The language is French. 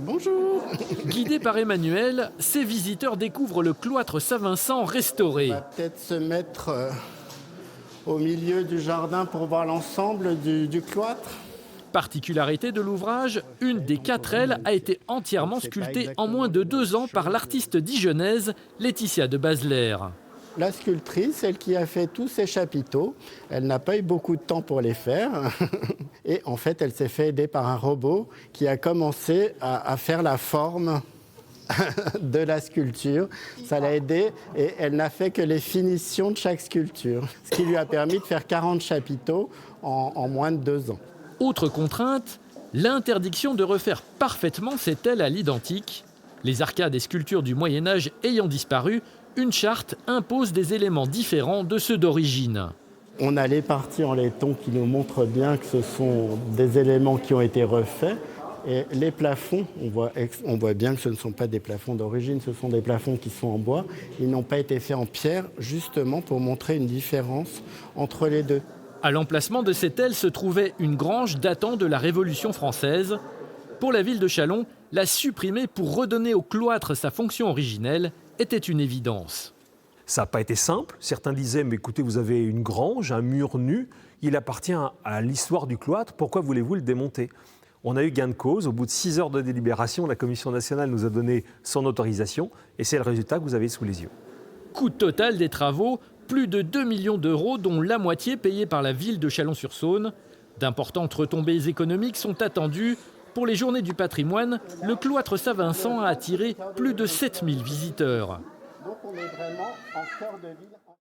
Bonjour. Guidés par Emmanuel, ces visiteurs découvrent le cloître Saint-Vincent On restauré. va peut-être se mettre au milieu du jardin pour voir l'ensemble du cloître. Particularité de l'ouvrage, une des 4 ailes a été entièrement sculptée en moins de 2 ans par l'artiste dijonnaise Laetitia de Basler. La sculptrice, celle qui a fait tous ces chapiteaux, elle n'a pas eu beaucoup de temps pour les faire. Et en fait, elle s'est fait aider par un robot qui a commencé à faire la forme de la sculpture. Ça l'a aidée et elle n'a fait que les finitions de chaque sculpture. Ce qui lui a permis de faire 40 chapiteaux en moins de 2 ans. Autre contrainte, l'interdiction de refaire parfaitement cette aile à l'identique. Les arcades et sculptures du Moyen-Âge ayant disparu, une charte impose des éléments différents de ceux d'origine. On a les parties en laiton qui nous montrent bien que ce sont des éléments qui ont été refaits. Et les plafonds, on voit bien que ce ne sont pas des plafonds d'origine, ce sont des plafonds qui sont en bois. Ils n'ont pas été faits en pierre, justement pour montrer une différence entre les deux. À l'emplacement de cette aile se trouvait une grange datant de la Révolution française. Pour la ville de Châlons, la supprimer pour redonner au cloître sa fonction originelle était une évidence. Ça n'a pas été simple. Certains disaient, mais écoutez, vous avez une grange, un mur nu, il appartient à l'histoire du cloître, pourquoi voulez-vous le démonter ? On a eu gain de cause. Au bout de 6 heures de délibération, la Commission nationale nous a donné son autorisation et c'est le résultat que vous avez sous les yeux. Coût total des travaux, plus de 2 millions d'euros, dont la moitié payée par la ville de Chalon-sur-Saône. D'importantes retombées économiques sont attendues. Pour les Journées du patrimoine, le cloître Saint-Vincent a attiré plus de 7000 visiteurs. Donc on est vraiment en cœur de ville.